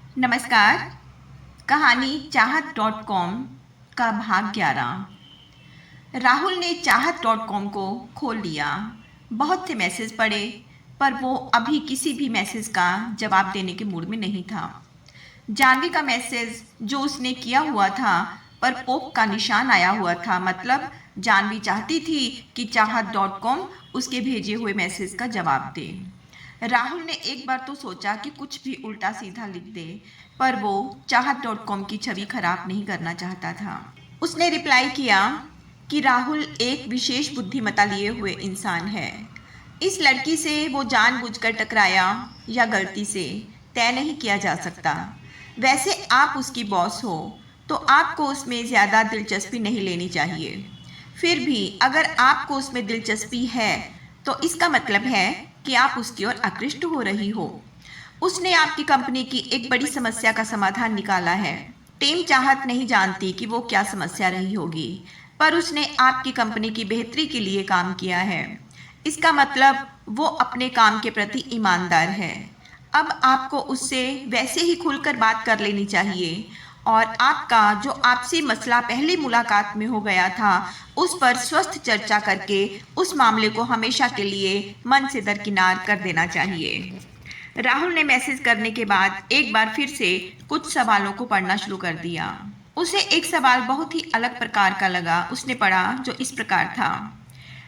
नमस्कार। कहानी चाहत.com का भाग 11। राहुल ने चाहत.com को खोल लिया। बहुत से मैसेज पढ़े, पर वो अभी किसी भी मैसेज का जवाब देने के मूड में नहीं था। जानवी का मैसेज जो उसने किया हुआ था पर पोक का निशान आया हुआ था, मतलब जानवी चाहती थी कि चाहत.com उसके भेजे हुए मैसेज का जवाब दे। राहुल ने एक बार तो सोचा कि कुछ भी उल्टा सीधा लिख दे, पर वो चाहत.com की छवि खराब नहीं करना चाहता था। उसने रिप्लाई किया कि राहुल एक विशेष बुद्धिमत्ता लिए हुए इंसान है। इस लड़की से वो जानबूझकर टकराया या गलती से तय नहीं किया जा सकता। वैसे आप उसकी बॉस हो तो आपको उसमें ज़्यादा दिलचस्पी नहीं लेनी चाहिए। फिर भी अगर आपको उसमें दिलचस्पी है तो इसका मतलब है कि आप उसकी ओर आकृष्ट हो रही हो। उसने आपकी कंपनी की एक बड़ी समस्या का समाधान निकाला है। टीम चाहत नहीं जानती कि वो क्या समस्या रही होगी, पर उसने आपकी कंपनी की बेहतरी के लिए काम किया है। इसका मतलब वो अपने काम के प्रति ईमानदार है। अब आपको उससे वैसे ही खुलकर बात कर लेनी चाहिए और आपका जो आपसी मसला पहली मुलाकात में हो गया था, उस पर स्वस्थ चर्चा करके उस मामले को हमेशा के लिए मन से दरकिनार कर देना चाहिए। राहुल ने मैसेज करने के बाद एक बार फिर से कुछ सवालों को पढ़ना शुरू कर दिया। उसे एक सवाल बहुत ही अलग प्रकार का लगा। उसने पढ़ा जो इस प्रकार था।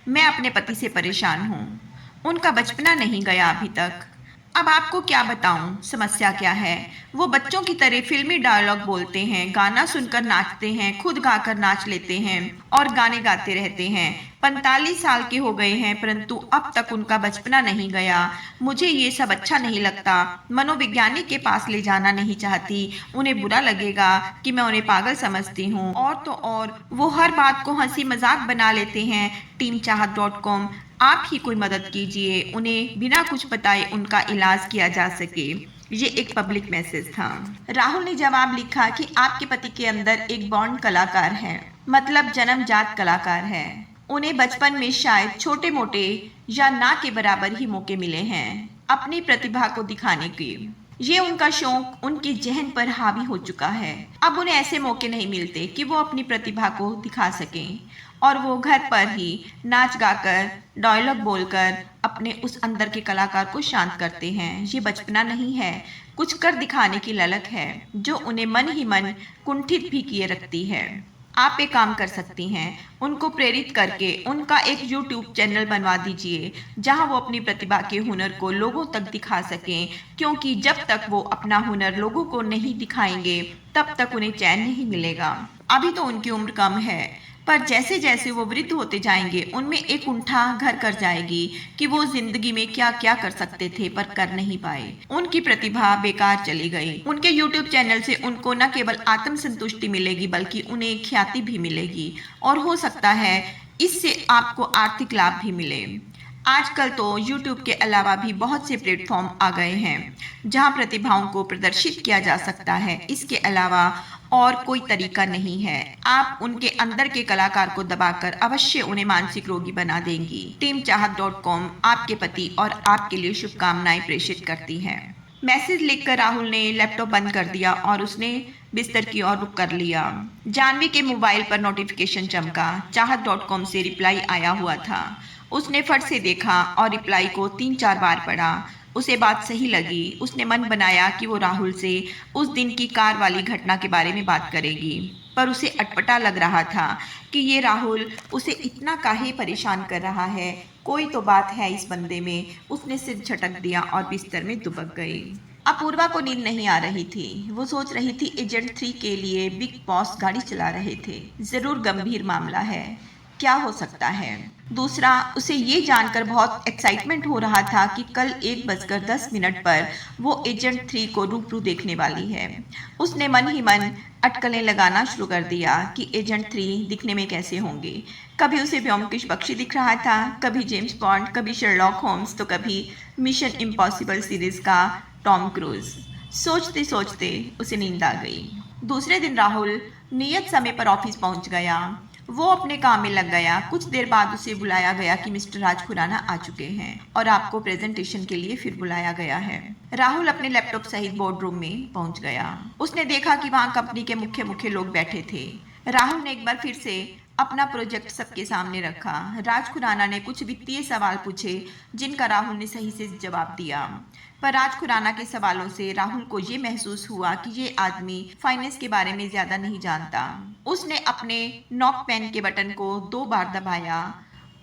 मैं अपने पति से परेशान हूँ। उनका बचपना नहीं गया अभी तक। अब आपको क्या बताऊं समस्या क्या है। वो बच्चों की तरह फिल्मी डायलॉग बोलते हैं, गाना सुनकर नाचते हैं, खुद गाकर नाच लेते हैं और गाने गाते रहते हैं। 45 साल के हो गए हैं, परंतु अब तक उनका बचपना नहीं गया। मुझे ये सब अच्छा नहीं लगता। मनोवैज्ञानिक के पास ले जाना नहीं चाहती। उन्हें बुरा लगेगा कि मैं उन्हें पागल समझती हूँ। और तो और वो हर बात को हंसी मजाक बना लेते हैं। टीम चाहत.com, आप ही कोई मदद कीजिए। उन्हें बिना कुछ बताए उनका इलाज किया जा सके। ये एक पब्लिक मैसेज था। राहुल ने जवाब लिखा कि आपके पति के अंदर एक बॉन्ड कलाकार है, मतलब जन्मजात कलाकार है। उन्हें बचपन में शायद छोटे मोटे या ना के बराबर ही मौके मिले हैं अपनी प्रतिभा को दिखाने के। ये उनका शौक उनके जहन पर हावी हो चुका है। अब उन्हें ऐसे मौके नहीं मिलते कि वो अपनी प्रतिभा को दिखा सकें और वो घर पर ही नाच गाकर डायलॉग बोलकर अपने उस अंदर के कलाकार को शांत करते हैं। ये बचपना नहीं है, कुछ कर दिखाने की ललक है जो उन्हें मन ही मन कुंठित भी किए रखती है। आप एक काम कर सकती हैं, उनको प्रेरित करके उनका एक YouTube चैनल बनवा दीजिए जहां वो अपनी प्रतिभा के हुनर को लोगों तक दिखा सकें, क्योंकि जब तक वो अपना हुनर लोगों को नहीं दिखाएंगे तब तक उन्हें चैन नहीं मिलेगा। अभी तो उनकी उम्र कम है, पर जैसे जैसे वो वृद्ध होते जाएंगे उनमें एक कुंठा घर कर जाएगी कि वो जिंदगी में क्या क्या कर सकते थे पर कर नहीं पाए। उनकी प्रतिभा बेकार चली गई। उनके YouTube चैनल से उनको न केवल आत्म संतुष्टि मिलेगी बल्कि उन्हें ख्याति भी मिलेगी और हो सकता है इससे आपको आर्थिक लाभ भी मिले। आजकल तो YouTube के अलावा भी बहुत से प्लेटफॉर्म आ गए हैं जहां प्रतिभाओं को प्रदर्शित किया जा सकता है। इसके अलावा और कोई तरीका नहीं है। आप उनके अंदर के कलाकार को दबाकर अवश्य उन्हें मानसिक रोगी बना देंगी। टीम चाहत.com आपके पति और आपके लिए शुभकामनाएं प्रेषित करती है। मैसेज लिखकर राहुल ने लैपटॉप बंद कर दिया और उसने बिस्तर की ओर रुख कर लिया। जानवी के मोबाइल पर नोटिफिकेशन चमका। चाहत.com से रिप्लाई आया हुआ था। उसने फट से देखा और रिप्लाई को 3-4 बार पढ़ा। उसे बात सही लगी। उसने मन बनाया कि वो राहुल से उस दिन की कार वाली घटना के बारे में बात करेगी, पर उसे अटपटा लग रहा था कि ये राहुल उसे इतना काहे परेशान कर रहा है। कोई तो बात है इस बंदे में। उसने सिर झटक दिया और बिस्तर में दुबक गई। अपूर्वा को नींद नहीं आ रही थी। वो सोच रही थी एजेंट 3 के लिए बिग बॉस गाड़ी चला रहे थे। जरूर गंभीर मामला है। क्या हो सकता है? दूसरा, उसे ये जानकर बहुत एक्साइटमेंट हो रहा था कि कल 1:10 पर वो एजेंट 3 को रूबरू देखने वाली है। उसने मन ही मन अटकलें लगाना शुरू कर दिया कि एजेंट 3 दिखने में कैसे होंगे। कभी उसे व्योमकेश बख्शी दिख रहा था, कभी जेम्स बॉन्ड, कभी शर्लॉक होम्स, तो कभी मिशन इम्पॉसिबल सीरीज का टॉम क्रूज। सोचते सोचते उसे नींद आ गई। दूसरे दिन राहुल नियत समय पर ऑफिस पहुंच गया। वो अपने काम में लग गया। कुछ देर बाद उसे बुलाया गया कि मिस्टर राज खुराना आ चुके हैं और आपको प्रेजेंटेशन के लिए फिर बुलाया गया है। राहुल अपने लैपटॉप सहित बोर्ड रूम में पहुंच गया। उसने देखा कि वहां कंपनी के मुख्य मुख्य लोग बैठे थे। राहुल ने एक बार फिर से अपना प्रोजेक्ट सबके सामने रखा। राज खुराना ने कुछ वित्तीय सवाल पूछे जिनका राहुल ने सही से जवाब दिया, पर राज खुराना के सवालों से राहुल को ये महसूस हुआ कि ये आदमी फाइनेंस के बारे में ज्यादा नहीं जानता। उसने अपने नॉक पेन के बटन को 2 बार दबाया।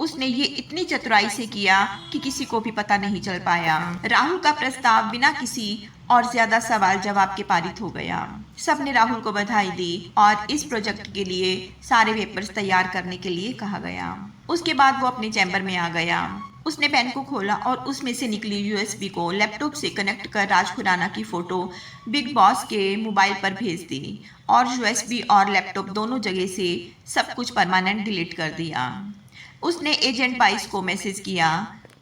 उसने ये इतनी चतुराई से किया कि किसी को भी पता नहीं चल पाया। राहुल का प्रस्ताव बिना किसी और ज्यादा सवाल जवाब के पारित हो गया। सबने राहुल को बधाई दी और इस प्रोजेक्ट के लिए सारे पेपर्स तैयार करने के लिए कहा गया। उसके बाद वो अपने चैम्बर में आ गया। उसने पेन को खोला और उसमें से निकली यूएसबी को लैपटॉप से कनेक्ट कर राज खुराना की फोटो बिग बॉस के मोबाइल पर भेज दी और यूएसबी और लैपटॉप दोनों जगह से सब कुछ परमानेंट डिलीट कर दिया। उसने एजेंट 22 को मैसेज किया,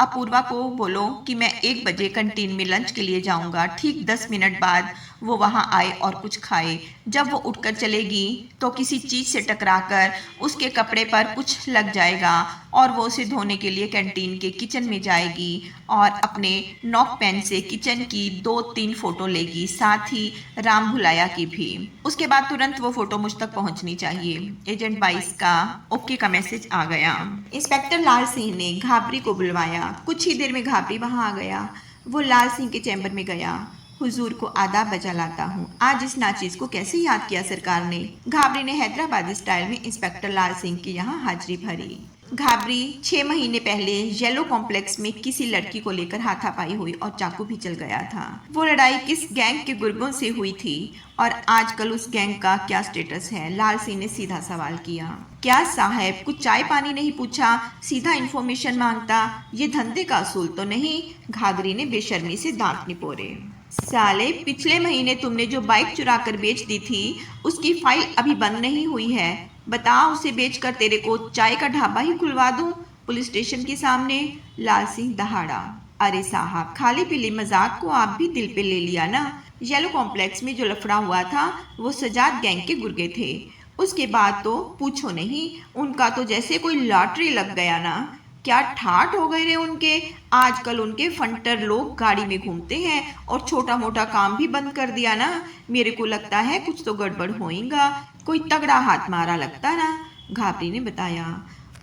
अपूर्वा को बोलो कि मैं 1 बजे कंटीन में लंच के लिए जाऊंगा। ठीक 10 मिनट बाद वो वहां आए और कुछ खाए। जब वो उठकर चलेगी तो किसी चीज से टकराकर उसके कपड़े पर कुछ लग जाएगा और वो उसे धोने के लिए कैंटीन के किचन में जाएगी और अपने नॉक पेन से किचन की 2-3 फोटो लेगी, साथ ही राम भुलाया की भी। उसके बाद तुरंत वो फोटो मुझ तक पहुंचनी चाहिए। एजेंट 22 का ओके का मैसेज आ गया। इंस्पेक्टर लाल सिंह ने घाबरी को बुलवाया। कुछ ही देर में घाबरी वहां आ गया। वो लाल सिंह के चैम्बर में गया। हुजूर को आदाब बजा लाता हूँ। आज इस नाचीज को कैसे याद किया सरकार ने? घाबरी ने हैदराबादी स्टाइल में इंस्पेक्टर लाल सिंह की यहाँ हाजिरी भरी। घाबरी 6 महीने पहले येलो कॉम्प्लेक्स में किसी लड़की को लेकर हाथापाई हुई और चाकू भी चल गया था। वो लड़ाई किस गैंग के गुर्गों से हुई थी और आजकल उस गैंग का क्या स्टेटस है? लाल सिंह ने सीधा सवाल किया। क्या साहब, कुछ चाय पानी नहीं पूछा, सीधा इन्फॉर्मेशन मांगता? ये धंधे का असूल तो नहीं? घाघरी ने बेशर्मी से दांत निपोरे। साले, पिछले महीने तुमने जो बाइक चुरा कर बेच दी थी उसकी फाइल अभी बंद नहीं हुई है। बता, उसे बेचकर तेरे को चाय का ढाबा ही खुलवा दूं पुलिस स्टेशन के सामने। लाल सिंह दहाड़ा। अरे साहब, खाली पीली मजाक को आप भी दिल पे ले लिया ना। येलो कॉम्प्लेक्स में जो लफड़ा हुआ था वो सजाद गैंग के गुर्गे थे। उसके बाद तो पूछो नहीं, उनका तो जैसे कोई लॉटरी लग गया ना। क्या ठाठ हो गए रे उनके। आजकल उनके फंटर लोग गाड़ी में घूमते हैं और छोटा मोटा काम भी बंद कर दिया ना। मेरे को लगता है कुछ तो गड़बड़ होएगा, कोई तगड़ा हाथ मारा लगता ना। घाबरी ने बताया।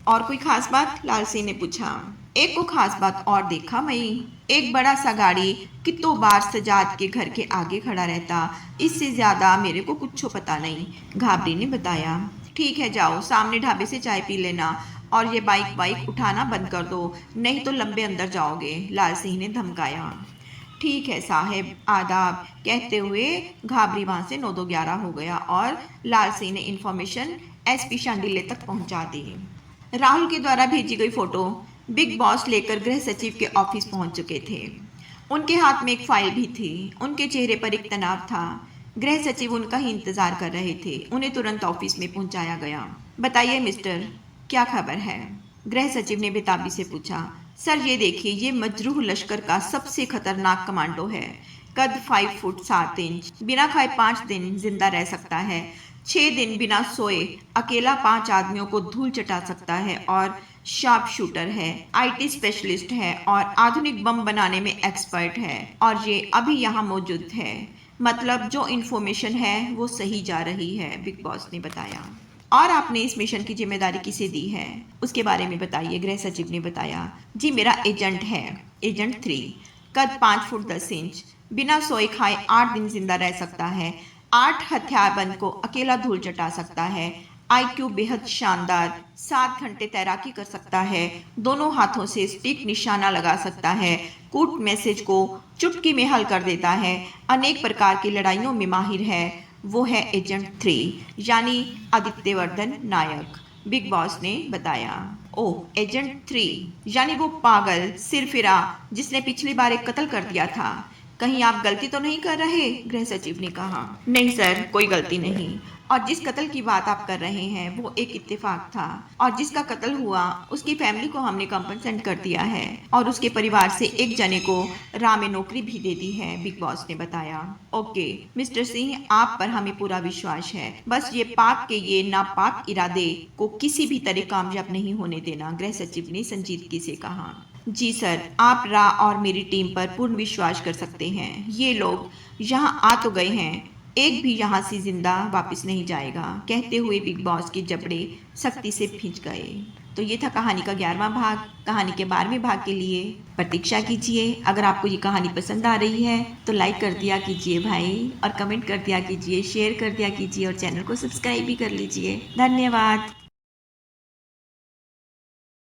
और कोई खास बात? लाल सिंह ने पूछा। एक को खास बात और देखा मई। एक बड़ा सा गाड़ी कितों बार सजाद के घर के आगे खड़ा रहता। इससे ज्यादा मेरे को कुछ पता नहीं, घाबरी ने बताया। ठीक है, जाओ सामने ढाबे से चाय पी लेना और ये बाइक उठाना बंद कर दो, नहीं तो लंबे अंदर जाओगे, लाल सिंह ने धमकाया। ठीक है साहेब, आदाब, कहते हुए घाबरी वहां से 9-11 हो गया और लाल सिंह ने इन्फॉर्मेशन एसपी शांडिल्य तक पहुंचा दी। राहुल के द्वारा भेजी गई फोटो बिग बॉस लेकर गृह सचिव के ऑफिस पहुंच चुके थे। उनके हाथ में एक फाइल भी थी। उनके चेहरे पर एक तनाव था। गृह सचिव उनका ही इंतजार कर रहे थे। उन्हें तुरंत ऑफिस में पहुंचाया गया। बताइए मिस्टर, क्या खबर है? गृह सचिव ने बेताबी से पूछा। सर ये देखिए, ये मजरूह लश्कर का सबसे खतरनाक कमांडो है। कद 5 फुट 7 इंच, बिना खाए 5 दिन जिंदा रह सकता है, 6 दिन बिना सोए अकेला 5 आदमियों को धूल चटा सकता है और शार्प शूटर है, आईटी स्पेशलिस्ट है और आधुनिक बम बनाने में एक्सपर्ट है और ये अभी यहाँ मौजूद है। मतलब जो इन्फॉर्मेशन है वो सही जा रही है, बिग बॉस ने बताया। और आपने इस मिशन की जिम्मेदारी किसे दी है, उसके बारे में बताइए, गृह सचिव ने बताया। जी मेरा एजेंट है, एजेंट 3, कद 5 फुट 10 इंच, बिना सोए खाए 8 दिन जिंदा रह सकता है, 8 हथियारबंद को अकेला धूल चटा सकता है, आईक्यू बेहद शानदार, 7 घंटे तैराकी कर सकता है, दोनों हाथों से स्टिक निशाना लगा सकता है, कूट मैसेज को चुटकी में हल कर देता है, अनेक प्रकार की लड़ाइयों में माहिर है। वो है एजेंट 3 यानी आदित्यवर्धन नायक, बिग बॉस ने बताया। ओह, एजेंट 3 यानी वो पागल सिरफिरा जिसने पिछली बार एक कत्ल कर दिया था। कहीं आप गलती तो नहीं कर रहे? गृह सचिव ने कहा। नहीं सर, कोई गलती नहीं। और जिस कत्ल की बात आप कर रहे हैं वो एक इत्तेफाक था, और जिसका कत्ल हुआ उसकी फैमिली को हमने कंपनसेट कर दिया है और उसके परिवार से एक जने को राह में नौकरी भी दे दी है, बिग बॉस ने बताया। ओके मिस्टर सिंह, आप पर हमें पूरा विश्वास है, बस ये पाक के ये नापाक इरादे को किसी भी तरह कामयाब नहीं होने देना, गृह सचिव ने संजीदगी से कहा। जी सर, आप रा और मेरी टीम पर पूर्ण विश्वास कर सकते हैं। ये लोग यहाँ आ तो गए हैं, एक भी यहाँ से जिंदा वापस नहीं जाएगा, कहते हुए बिग बॉस के जबड़े सख्ती से खींच गए। तो ये था कहानी का 11वां भाग। कहानी के 12वें भाग के लिए प्रतीक्षा कीजिए। अगर आपको ये कहानी पसंद आ रही है तो लाइक कर दिया कीजिए भाई, और कमेंट कर दिया कीजिए, शेयर कर दिया कीजिए, और चैनल को सब्सक्राइब भी कर लीजिए। धन्यवाद।